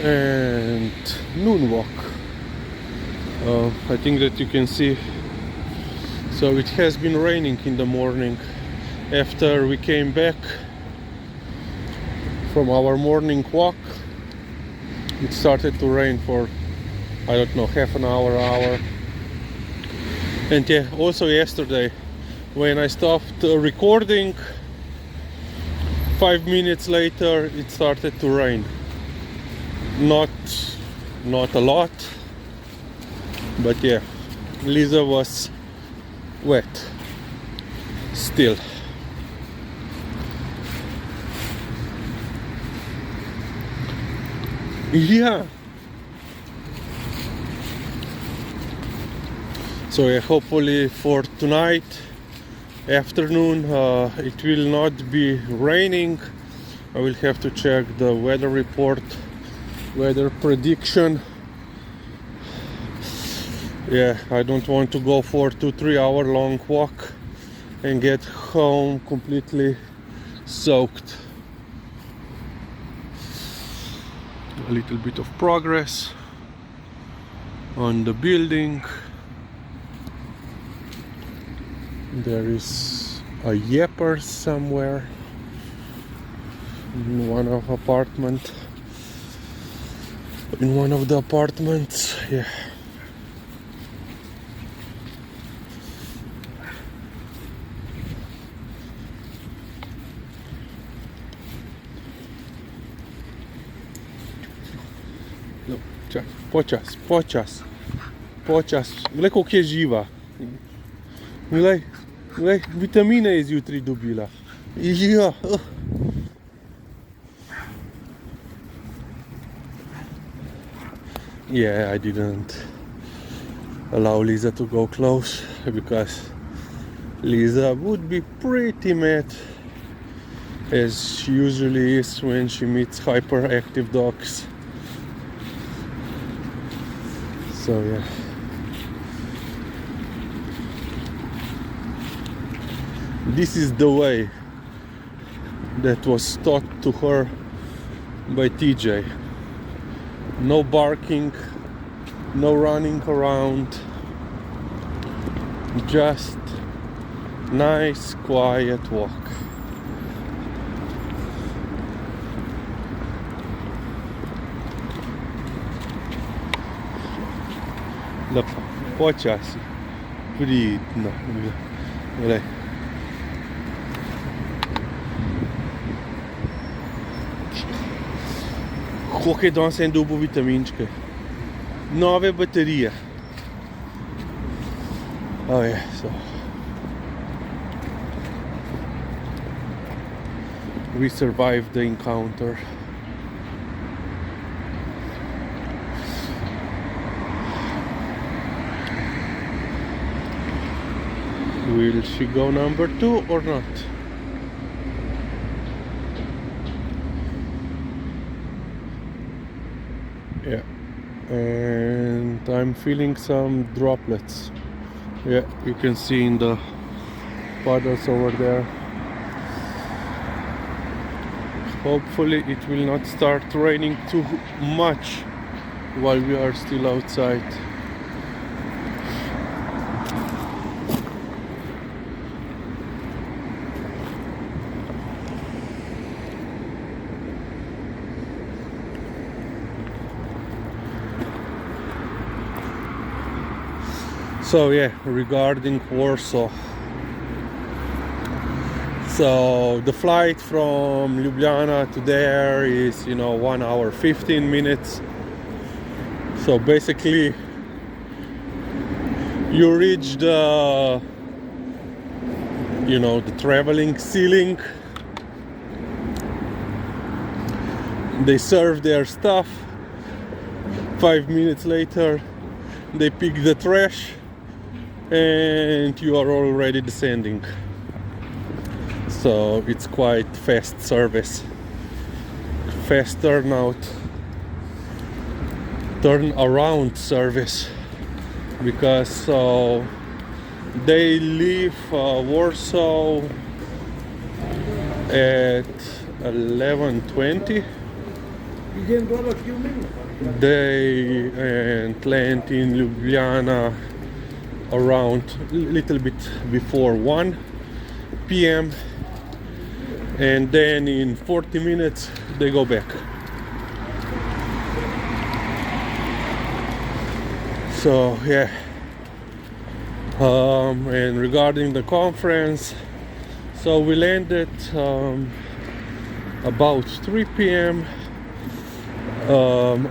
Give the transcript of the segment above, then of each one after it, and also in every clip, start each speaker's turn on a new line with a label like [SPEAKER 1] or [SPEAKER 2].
[SPEAKER 1] and noon walk. I think that you can see. So it has been raining in the morning. After we came back from our morning walk, it started to rain for, I don't know, half an hour. And yeah, also yesterday when I stopped recording, 5 minutes later it started to rain. Not a lot, but yeah, Liza was wet still. Yeah. So yeah, hopefully for tonight afternoon it will not be raining. I will have to check the weather report, weather prediction. Yeah, I don't want to go for 2-3 hour long walk and get home completely soaked. A little bit of progress on the building. There is a yapper somewhere in one of the apartments. Yeah. No, počas. Glej, koliko je živa. Glej, vitamine je zjutraj dobila. Ja. Yeah, I didn't allow Liza to go close because Liza would be pretty mad, as she usually is when she meets hyperactive dogs. So yeah. This is the way that was taught to her by TJ. No barking, no running around, just nice quiet walk. Počasi, pridno. Glej. Koliko je danes en dobil vitaminčke? Nove baterije. Oh yeah, so we survived the encounter. Will she go number 2 or not? Yeah, and I'm feeling some droplets. Yeah, you can see in the puddles over there. Hopefully it will not start raining too much while we are still outside. So yeah, regarding Warsaw. So the flight from Ljubljana to there is, 1 hour 15 minutes. So basically you reach the traveling ceiling. They serve their stuff. 5 minutes later they pick the trash and you are already descending. So it's quite fast service, fast turnaround service, because they leave Warsaw at 11:20 They land in Ljubljana around a little bit before 1 p.m. and then in 40 minutes they go back. So yeah, and regarding the conference, so we landed about 3 p.m.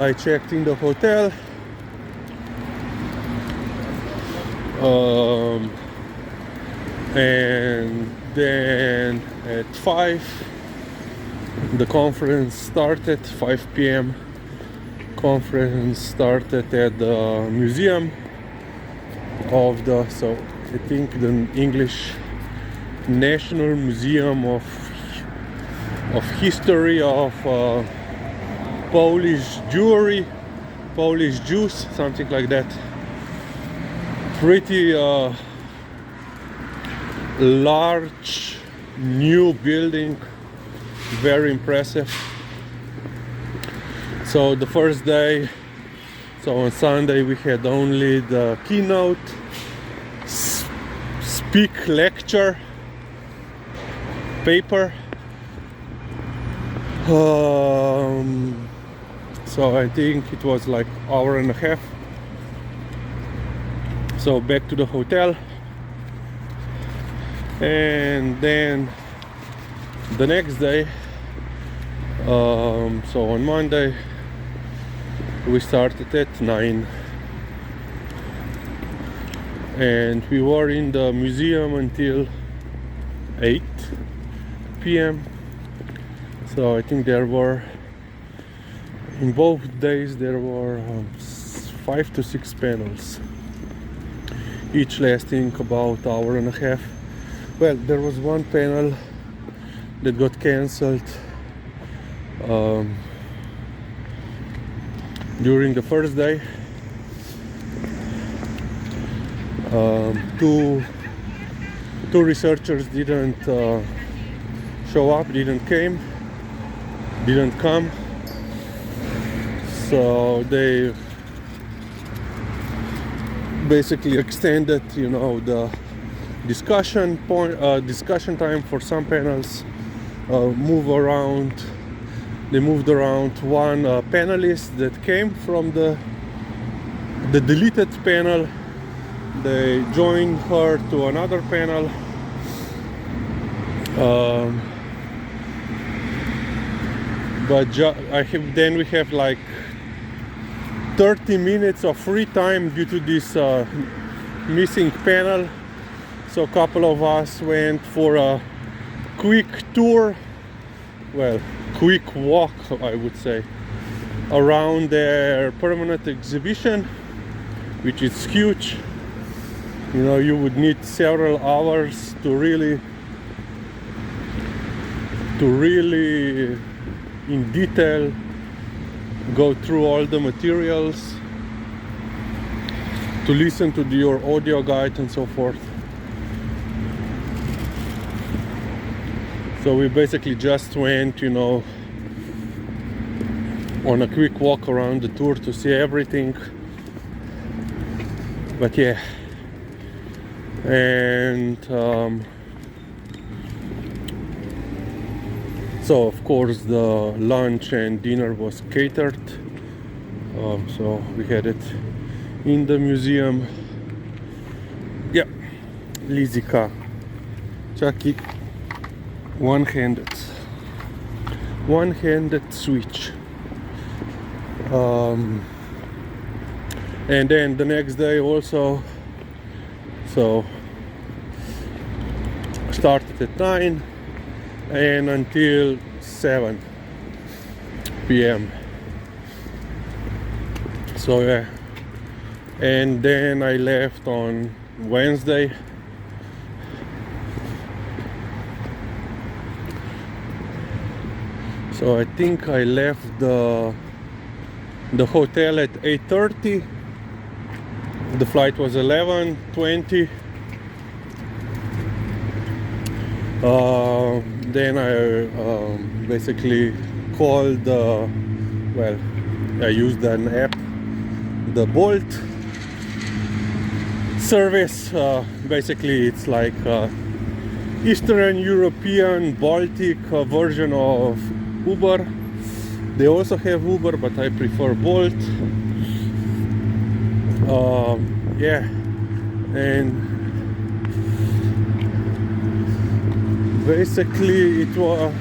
[SPEAKER 1] I checked in the hotel. And then at 5 the conference started. 5 p.m. conference started at the museum of the, so I think the English National Museum of History of Polish Jewry, Polish Jews, something like that. Pretty large new building, very impressive. So the first day, so on Sunday we had only the keynote, speak lecture paper. So I think it was like hour and a half. So back to the hotel, and then the next day, so on Monday we started at 9 and we were in the museum until 8 p.m. So I think there were, in both days there were 5 to 6 panels, each lasting about hour and a half. Well, there was one panel that got cancelled during the first day. Two researchers didn't show up, didn't come, so they basically extended, the discussion time for some panels. They moved around one panelist that came from the deleted panel. They joined her to another panel. Then we have like 30 minutes of free time due to this missing panel. So a couple of us went for a quick tour, well, quick walk I would say, around their permanent exhibition, which is huge. You would need several hours to really in detail go through all the materials, to listen to your audio guide and so forth. So we basically just went, on a quick walk around the tour to see everything. But yeah, and so of course the lunch and dinner was catered. So we had it in the museum. Yeah, Lizika, Chucky, one-handed switch. And then the next day also, so started at 9 and until 7 p.m. So yeah, and then I left on Wednesday. So I think I left the hotel at 8:30. The flight was 11:20. Then I basically called the well, I used an app, the Bolt service. Basically, it's like Eastern European Baltic version of Uber. They also have Uber, but I prefer Bolt. Yeah, and basically it was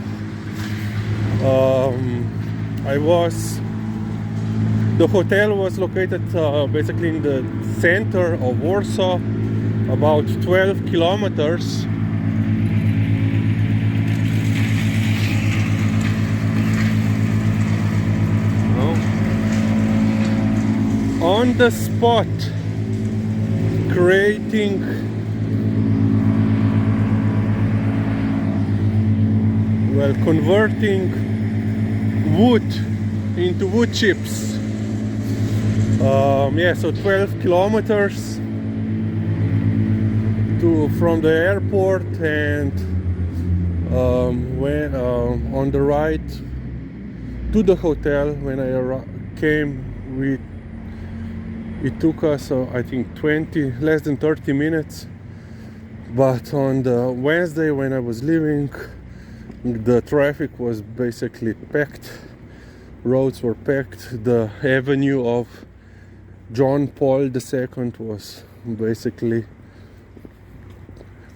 [SPEAKER 1] the hotel was located basically in the center of Warsaw, about 12 kilometers. On the spot, creating converting wood into wood chips. Yeah, so 12 kilometers from the airport, and when on the ride to the hotel, when I came, it took us I think less than 30 minutes. But on the Wednesday when I was leaving, the traffic was basically packed. Roads were packed. The avenue of John Paul II was basically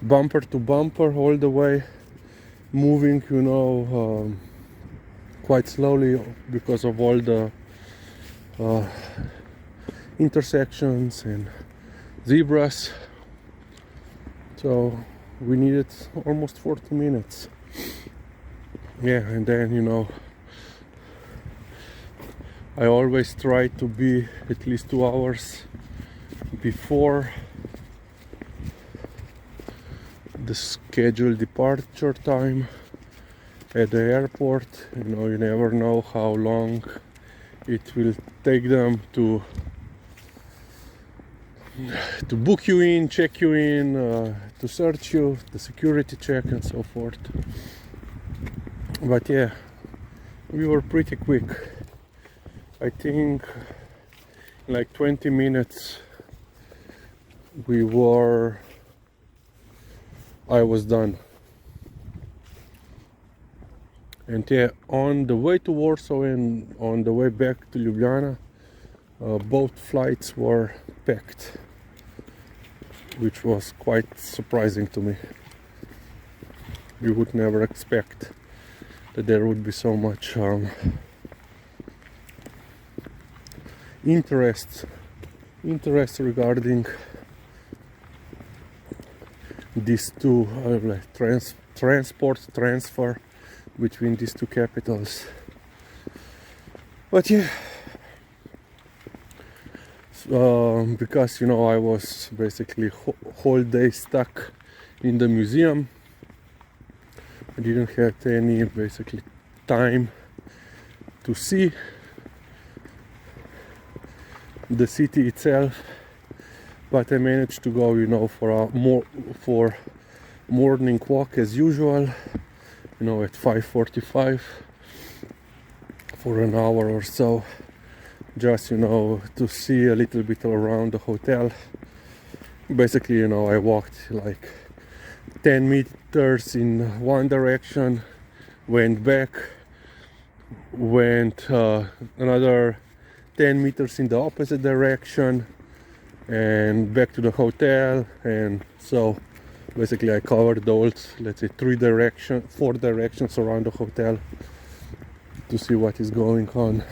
[SPEAKER 1] bumper to bumper all the way, moving, quite slowly because of all the intersections and zebras. So we needed almost 40 minutes. Yeah, and then I always try to be at least 2 hours before the scheduled departure time at the airport. You never know how long it will take them to book you in, check you in, to search you, the security check and so forth. But yeah, we were pretty quick. I think in like 20 minutes I was done. And yeah, on the way to Warsaw and on the way back to Ljubljana, both flights were packed, which was quite surprising to me. You would never expect that there would be so much interest regarding these two transfer between these two capitals. But yeah, because I was basically whole day stuck in the museum. I didn't have any basically time to see the city itself, but I managed to go for morning walk as usual, at 5:45 for an hour or so, just to see a little bit around the hotel. Basically, I walked like 10 meters in one direction, went back, went another 10 meters in the opposite direction, and back to the hotel. And so basically I covered those, let's say 4 directions around the hotel to see what is going on.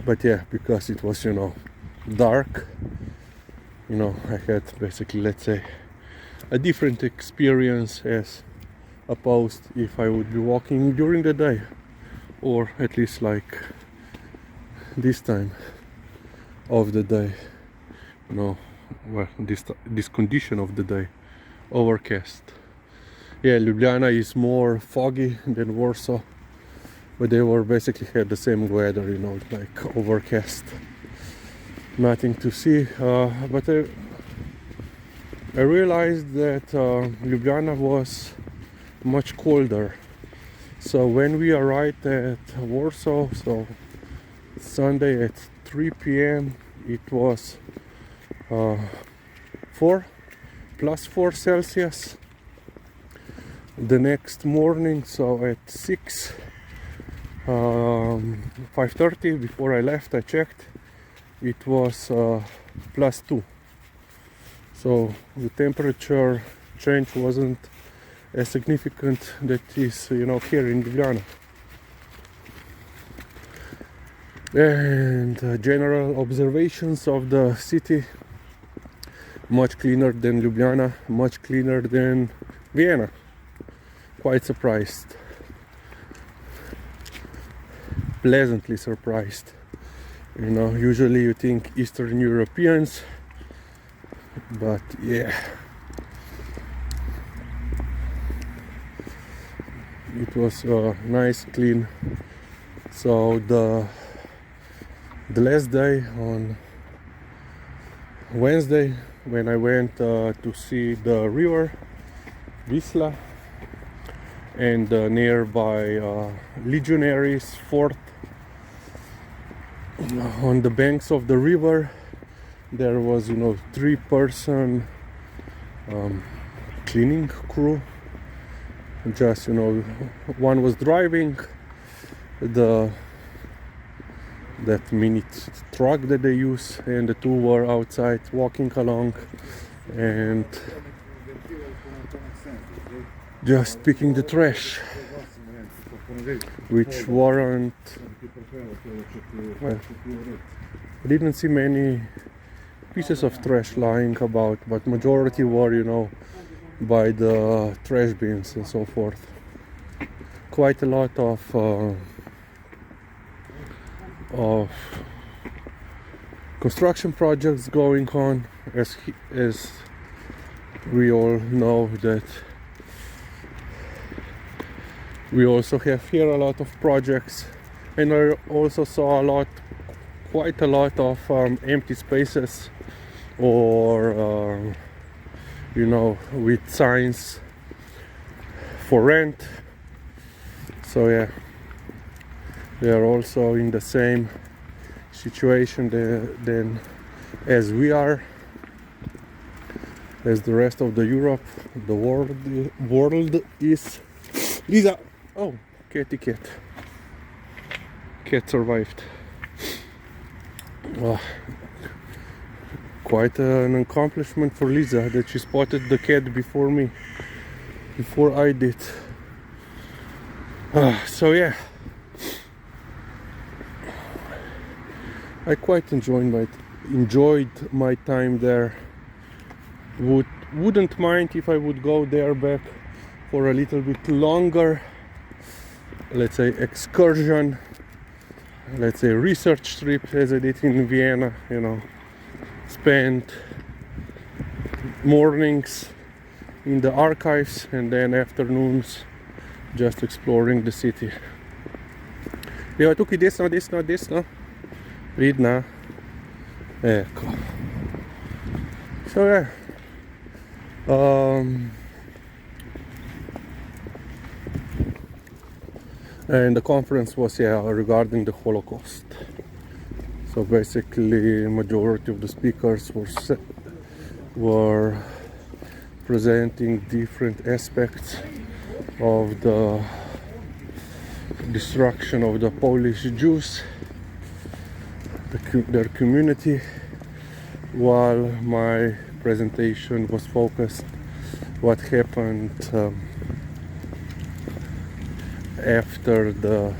[SPEAKER 1] But yeah, because it was dark, I had basically, let's say, a different experience as opposed if I would be walking during the day, or at least like this time of the day, this condition of the day, overcast. Yeah, Ljubljana is more foggy than Warsaw, but they were basically had the same weather, like overcast, nothing to see. But I realized that Ljubljana was much colder So when we arrived at Warsaw, so Sunday at 3 p.m. it was 4 Celsius. The next morning, so at 5:30, before I left, I checked, it was +2. So the temperature change wasn't as significant that is, here in Ljubljana. And general observations of the city: much cleaner than Ljubljana, much cleaner than Vienna. Quite surprised, pleasantly surprised. Usually you think Eastern Europeans, but yeah, it was nice, clean. So the last day, on Wednesday, when I went to see the river Wisla and the nearby Legionaries fort, on the banks of the river there was 3-person cleaning crew. Just one was driving that mini truck that they use, and the two were outside walking along and just picking the trash, which weren't, well, I didn't see many pieces of trash lying about, but majority were by the trash bins and so forth. Quite a lot of construction projects going on, as we all know that we also have here a lot of projects, and I also saw quite a lot of empty spaces, or with signs for rent. So yeah, they are also in the same situation then as we are, as the rest of the Europe. The world is. Liza! Oh, cat survived. Quite an accomplishment for Liza that she spotted the cat before I did. So yeah, I quite enjoyed my time there. Wouldn't mind if I would go there back for a little bit longer, let's say excursion, let's say research trip, as I did in Vienna. Spend mornings in the archives and then afternoons just exploring the city. Evo tukaj desno. Vidna. Ecco. So yeah. And the conference was regarding the Holocaust. So basically, majority of the speakers were presenting different aspects of the destruction of the Polish Jews, their community, while my presentation was focused what happened after the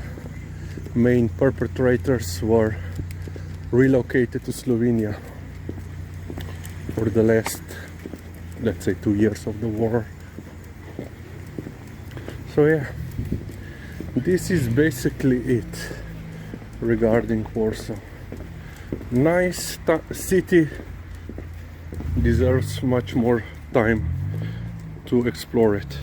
[SPEAKER 1] main perpetrators were relocated to Slovenia for the last, let's say, 2 years of the war. So yeah, this is basically it regarding Warsaw. Nice city, deserves much more time to explore it.